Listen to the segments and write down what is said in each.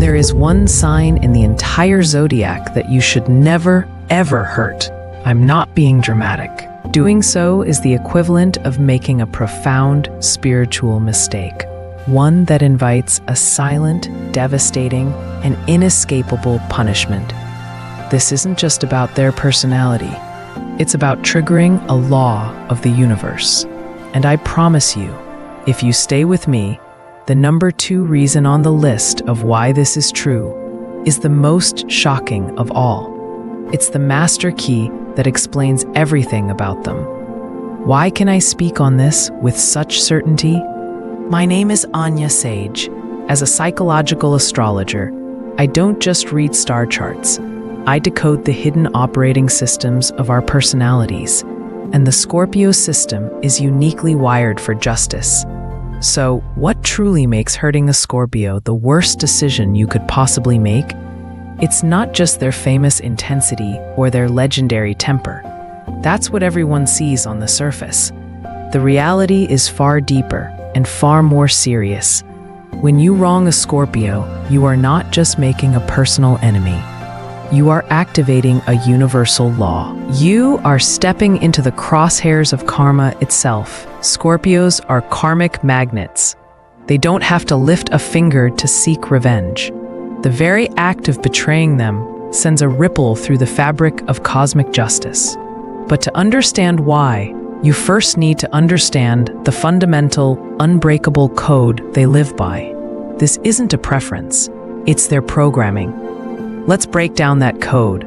There is one sign in the entire zodiac that you should never, ever hurt. I'm not being dramatic. Doing so is the equivalent of making a profound spiritual mistake, one that invites a silent, devastating, and inescapable punishment. This isn't just about their personality. It's about triggering a law of the universe. And I promise you, if you stay with me, the number 2 reason on the list of why this is true is the most shocking of all. It's the master key that explains everything about them. Why can I speak on this with such certainty? My name is Anya Sage. As a psychological astrologer, I don't just read star charts. I decode the hidden operating systems of our personalities, and the Scorpio system is uniquely wired for justice. So, what truly makes hurting a Scorpio the worst decision you could possibly make? It's not just their famous intensity or their legendary temper. That's what everyone sees on the surface. The reality is far deeper and far more serious. When you wrong a Scorpio, you are not just making a personal enemy. You are activating a universal law. You are stepping into the crosshairs of karma itself. Scorpios are karmic magnets. They don't have to lift a finger to seek revenge. The very act of betraying them sends a ripple through the fabric of cosmic justice. But to understand why, you first need to understand the fundamental, unbreakable code they live by. This isn't a preference, it's their programming. Let's break down that code.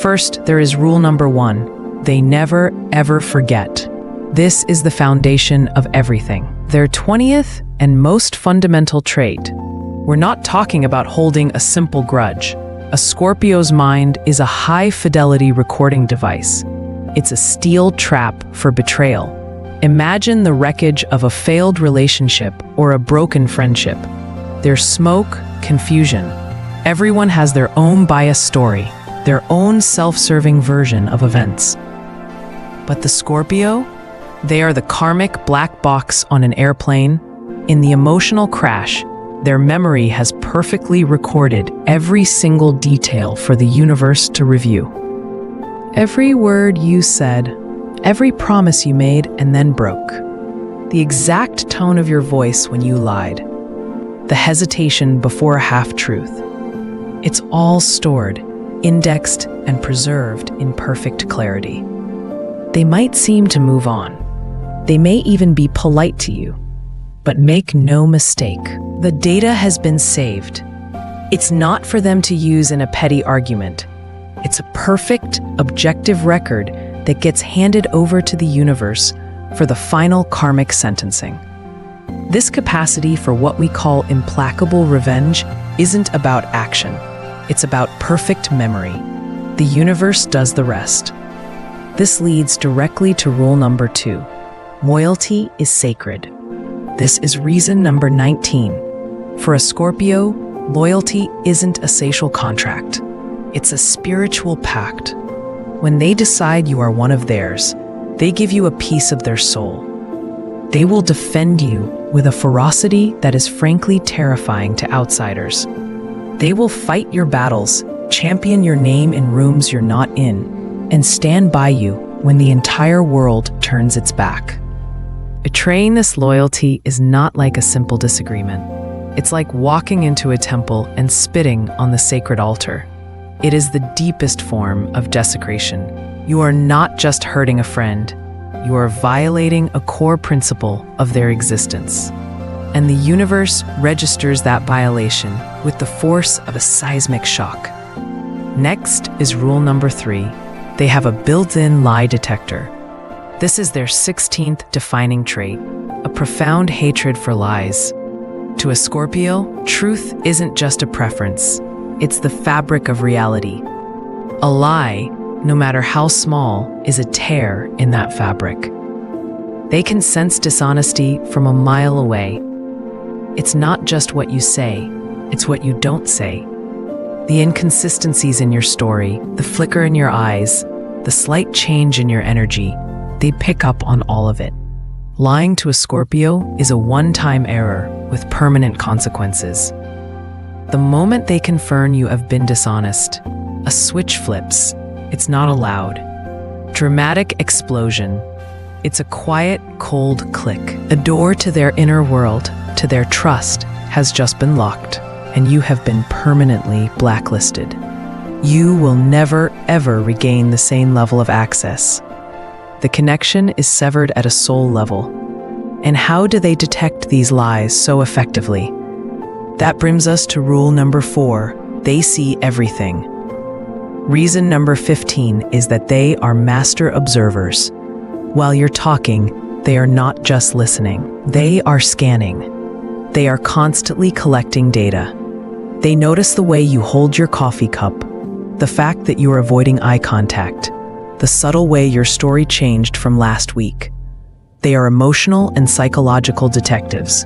First, there is rule number 1. They never, ever forget. This is the foundation of everything. Their 20th and most fundamental trait. We're not talking about holding a simple grudge. A Scorpio's mind is a high-fidelity recording device. It's a steel trap for betrayal. Imagine the wreckage of a failed relationship or a broken friendship. There's smoke, confusion. Everyone has their own biased story, their own self-serving version of events. But the Scorpio? They are the karmic black box on an airplane. In the emotional crash, their memory has perfectly recorded every single detail for the universe to review. Every word you said, every promise you made and then broke. The exact tone of your voice when you lied. The hesitation before a half-truth. It's all stored, indexed, and preserved in perfect clarity. They might seem to move on. They may even be polite to you. But make no mistake, the data has been saved. It's not for them to use in a petty argument. It's a perfect, objective record that gets handed over to the universe for the final karmic sentencing. This capacity for what we call implacable revenge isn't about action. It's about perfect memory. The universe does the rest. This leads directly to rule number 2. Loyalty is sacred. This is reason number 19. For a Scorpio, loyalty isn't a social contract. It's a spiritual pact. When they decide you are one of theirs, they give you a piece of their soul. They will defend you with a ferocity that is frankly terrifying to outsiders. They will fight your battles, champion your name in rooms you're not in, and stand by you when the entire world turns its back. Betraying this loyalty is not like a simple disagreement. It's like walking into a temple and spitting on the sacred altar. It is the deepest form of desecration. You are not just hurting a friend, you are violating a core principle of their existence. And the universe registers that violation with the force of a seismic shock. Next is rule number 3. They have a built-in lie detector. This is their 16th defining trait, a profound hatred for lies. To a Scorpio, truth isn't just a preference. It's the fabric of reality. A lie, no matter how small, is a tear in that fabric. They can sense dishonesty from a mile away. It's not just what you say, it's what you don't say. The inconsistencies in your story, the flicker in your eyes, the slight change in your energy, they pick up on all of it. Lying to a Scorpio is a one-time error with permanent consequences. The moment they confirm you have been dishonest, a switch flips. It's not a loud, dramatic explosion. It's a quiet, cold click. A door to their inner world, to their trust, has just been locked, and you have been permanently blacklisted. You will never, ever regain the same level of access. The connection is severed at a soul level. And how do they detect these lies so effectively? That brings us to rule number 4. They see everything. Reason number 15 is that they are master observers. While you're talking, they are not just listening. They are scanning. They are constantly collecting data. They notice the way you hold your coffee cup, the fact that you are avoiding eye contact, the subtle way your story changed from last week. They are emotional and psychological detectives,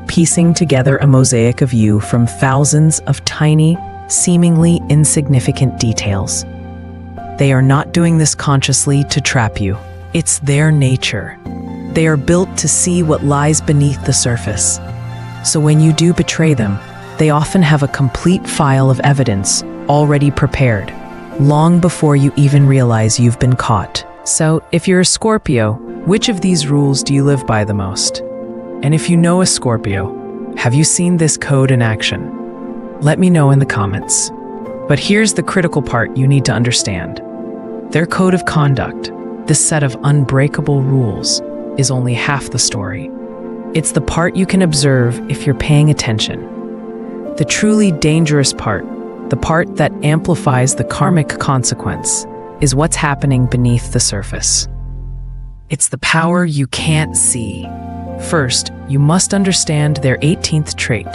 piecing together a mosaic of you from thousands of tiny, seemingly insignificant details. They are not doing this consciously to trap you. It's their nature. They are built to see what lies beneath the surface. So when you do betray them, they often have a complete file of evidence already prepared, long before you even realize you've been caught. So, if you're a Scorpio, which of these rules do you live by the most? And if you know a Scorpio, have you seen this code in action? Let me know in the comments. But here's the critical part you need to understand. Their code of conduct, this set of unbreakable rules, is only half the story. It's the part you can observe if you're paying attention. The truly dangerous part, the part that amplifies the karmic consequence, is what's happening beneath the surface. It's the power you can't see. First, you must understand their 18th trait.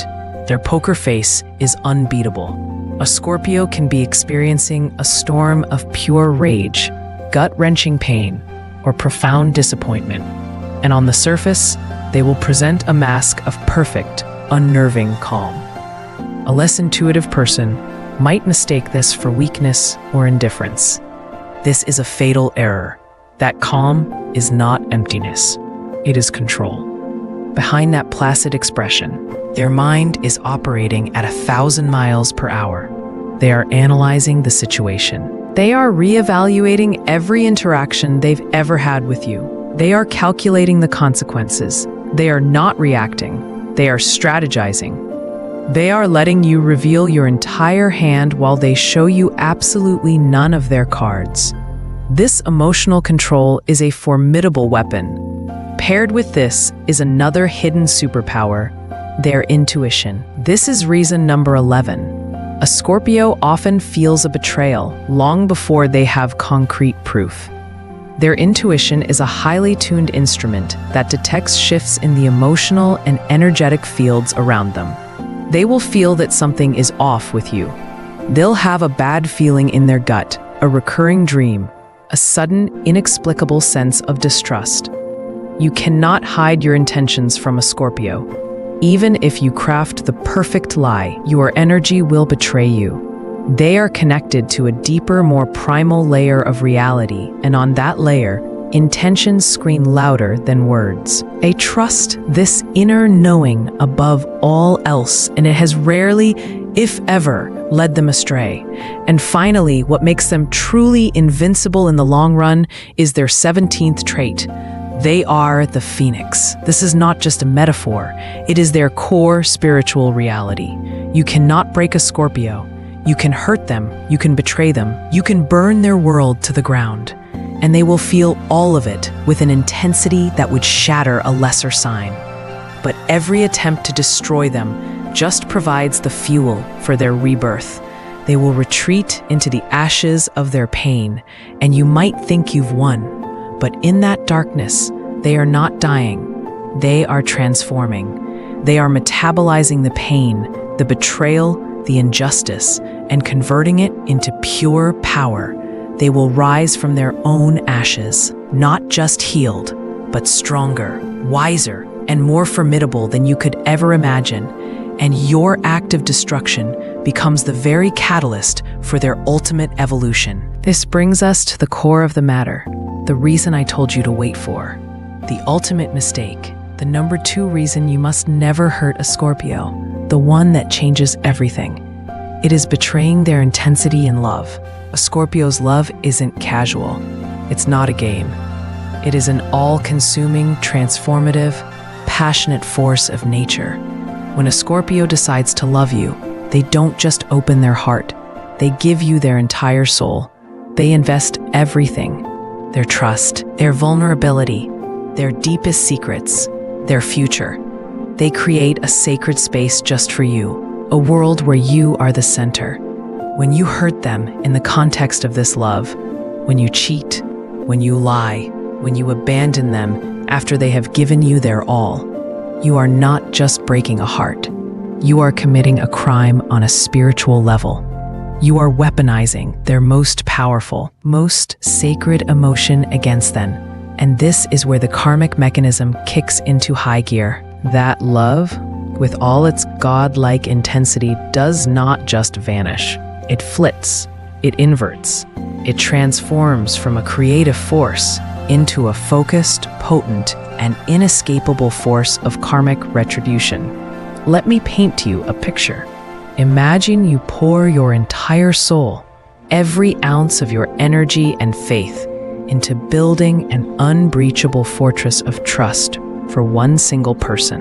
Their poker face is unbeatable. A Scorpio can be experiencing a storm of pure rage, gut-wrenching pain, or profound disappointment. And on the surface, they will present a mask of perfect, unnerving calm. A less intuitive person might mistake this for weakness or indifference. This is a fatal error. That calm is not emptiness. It is control. Behind that placid expression, their mind is operating at 1,000 miles per hour. They are analyzing the situation. They are reevaluating every interaction they've ever had with you. They are calculating the consequences. They are not reacting. They are strategizing. They are letting you reveal your entire hand while they show you absolutely none of their cards. This emotional control is a formidable weapon. Paired with this is another hidden superpower, their intuition. This is reason number 11. A Scorpio often feels a betrayal long before they have concrete proof. Their intuition is a highly tuned instrument that detects shifts in the emotional and energetic fields around them. They will feel that something is off with you. They'll have a bad feeling in their gut, a recurring dream, a sudden, inexplicable sense of distrust. You cannot hide your intentions from a Scorpio. Even if you craft the perfect lie, your energy will betray you. They are connected to a deeper, more primal layer of reality, and on that layer, intentions scream louder than words. They trust this inner knowing above all else, and it has rarely, if ever, led them astray. And finally, what makes them truly invincible in the long run is their 17th trait. They are the phoenix. This is not just a metaphor. It is their core spiritual reality. You cannot break a Scorpio. You can hurt them. You can betray them. You can burn their world to the ground. And they will feel all of it with an intensity that would shatter a lesser sign. But every attempt to destroy them just provides the fuel for their rebirth. They will retreat into the ashes of their pain, and you might think you've won. But in that darkness, they are not dying. They are transforming. They are metabolizing the pain, the betrayal, the injustice, and converting it into pure power. They will rise from their own ashes, not just healed, but stronger, wiser, and more formidable than you could ever imagine. And your act of destruction becomes the very catalyst for their ultimate evolution. This brings us to the core of the matter, the reason I told you to wait for. The ultimate mistake, the number 2 reason you must never hurt a Scorpio, the one that changes everything. It is betraying their intensity in love. A Scorpio's love isn't casual. It's not a game. It is an all-consuming, transformative, passionate force of nature. When a Scorpio decides to love you, they don't just open their heart. They give you their entire soul. They invest everything: their trust, their vulnerability, their deepest secrets, their future. They create a sacred space just for you, a world where you are the center. When you hurt them in the context of this love, when you cheat, when you lie, when you abandon them after they have given you their all, you are not just breaking a heart. You are committing a crime on a spiritual level. You are weaponizing their most powerful, most sacred emotion against them. And this is where the karmic mechanism kicks into high gear. That love, with all its godlike intensity, does not just vanish. It flits, it inverts, it transforms from a creative force into a focused, potent, and inescapable force of karmic retribution. Let me paint to you a picture. Imagine you pour your entire soul, every ounce of your energy and faith, into building an unbreachable fortress of trust for one single person.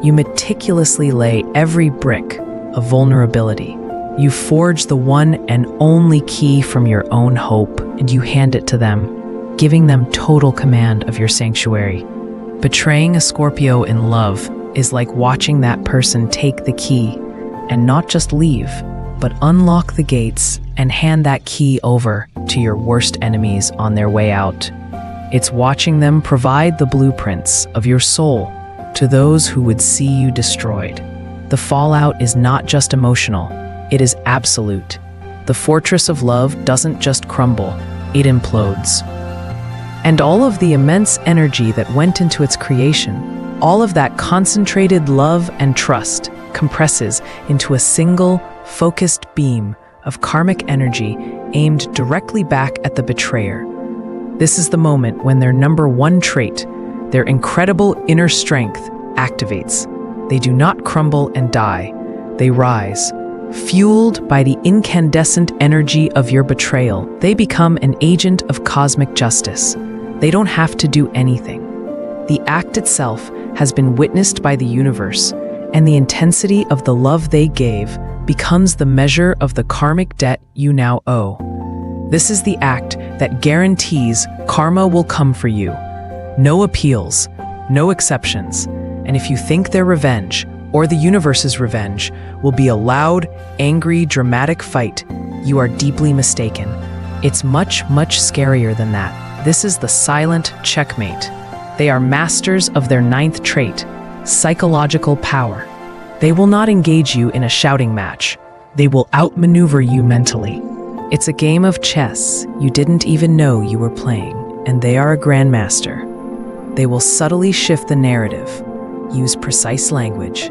You meticulously lay every brick of vulnerability. You forge the one and only key from your own hope, and you hand it to them, giving them total command of your sanctuary. Betraying a Scorpio in love is like watching that person take the key and not just leave, but unlock the gates and hand that key over to your worst enemies on their way out. It's watching them provide the blueprints of your soul to those who would see you destroyed. The fallout is not just emotional, it is absolute. The fortress of love doesn't just crumble, it implodes. And all of the immense energy that went into its creation, all of that concentrated love and trust, compresses into a single, focused beam of karmic energy aimed directly back at the betrayer. This is the moment when their number one trait, their incredible inner strength, activates. They do not crumble and die. They rise. Fueled by the incandescent energy of your betrayal, they become an agent of cosmic justice. They don't have to do anything. The act itself has been witnessed by the universe, and the intensity of the love they gave becomes the measure of the karmic debt you now owe. This is the act that guarantees karma will come for you. No appeals, no exceptions. And if you think their revenge, or the universe's revenge, will be a loud, angry, dramatic fight, you are deeply mistaken. It's much, much scarier than that. This is the silent checkmate. They are masters of their ninth trait, psychological power. They will not engage you in a shouting match. They will outmaneuver you mentally. It's a game of chess you didn't even know you were playing, and they are a grandmaster. They will subtly shift the narrative, use precise language,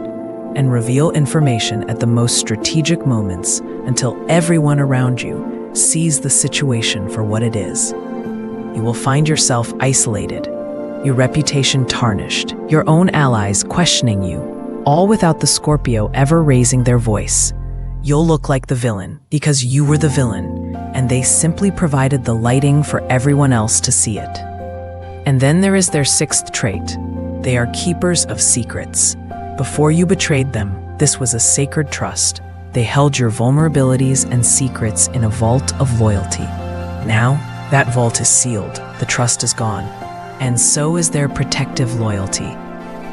and reveal information at the most strategic moments until everyone around you sees the situation for what it is. You will find yourself isolated, your reputation tarnished, your own allies questioning you, all without the Scorpio ever raising their voice. You'll look like the villain because you were the villain, and they simply provided the lighting for everyone else to see it. And then there is their sixth trait. They are keepers of secrets. Before you betrayed them, this was a sacred trust. They held your vulnerabilities and secrets in a vault of loyalty. Now, that vault is sealed, the trust is gone, and so is their protective loyalty.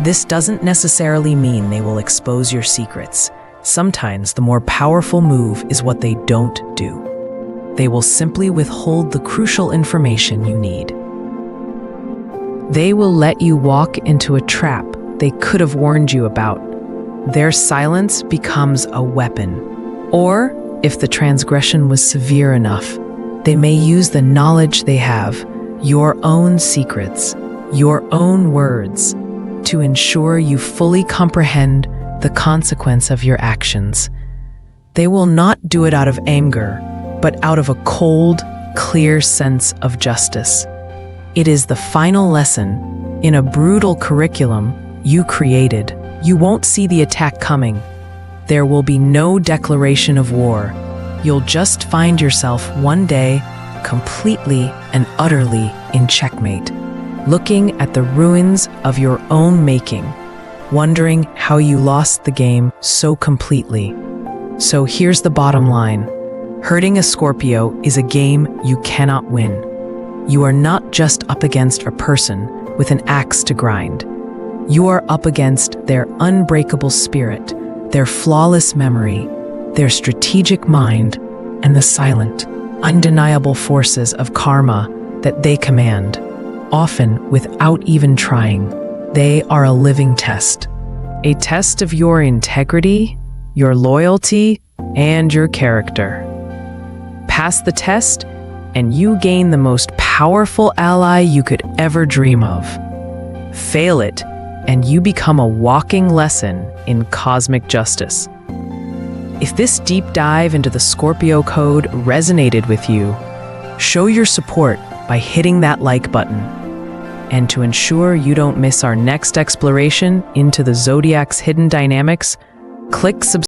This doesn't necessarily mean they will expose your secrets. Sometimes the more powerful move is what they don't do. They will simply withhold the crucial information you need. They will let you walk into a trap they could have warned you about. Their silence becomes a weapon. Or, if the transgression was severe enough, they may use the knowledge they have, your own secrets, your own words, to ensure you fully comprehend the consequence of your actions. They will not do it out of anger, but out of a cold, clear sense of justice. It is the final lesson in a brutal curriculum you created. You won't see the attack coming, There will be no declaration of war. You'll just find yourself one day completely and utterly in checkmate, looking at the ruins of your own making, wondering how you lost the game so completely. So here's the bottom line. Hurting a Scorpio is a game you cannot win. You are not just up against a person with an axe to grind. You are up against their unbreakable spirit, their flawless memory, their strategic mind, and the silent, undeniable forces of karma that they command, often without even trying. They are a living test. A test of your integrity, your loyalty, and your character. Pass the test, and you gain the most powerful ally you could ever dream of. Fail it, and you become a walking lesson in cosmic justice. If this deep dive into the Scorpio Code resonated with you, show your support by hitting that like button. And to ensure you don't miss our next exploration into the zodiac's hidden dynamics, click subscribe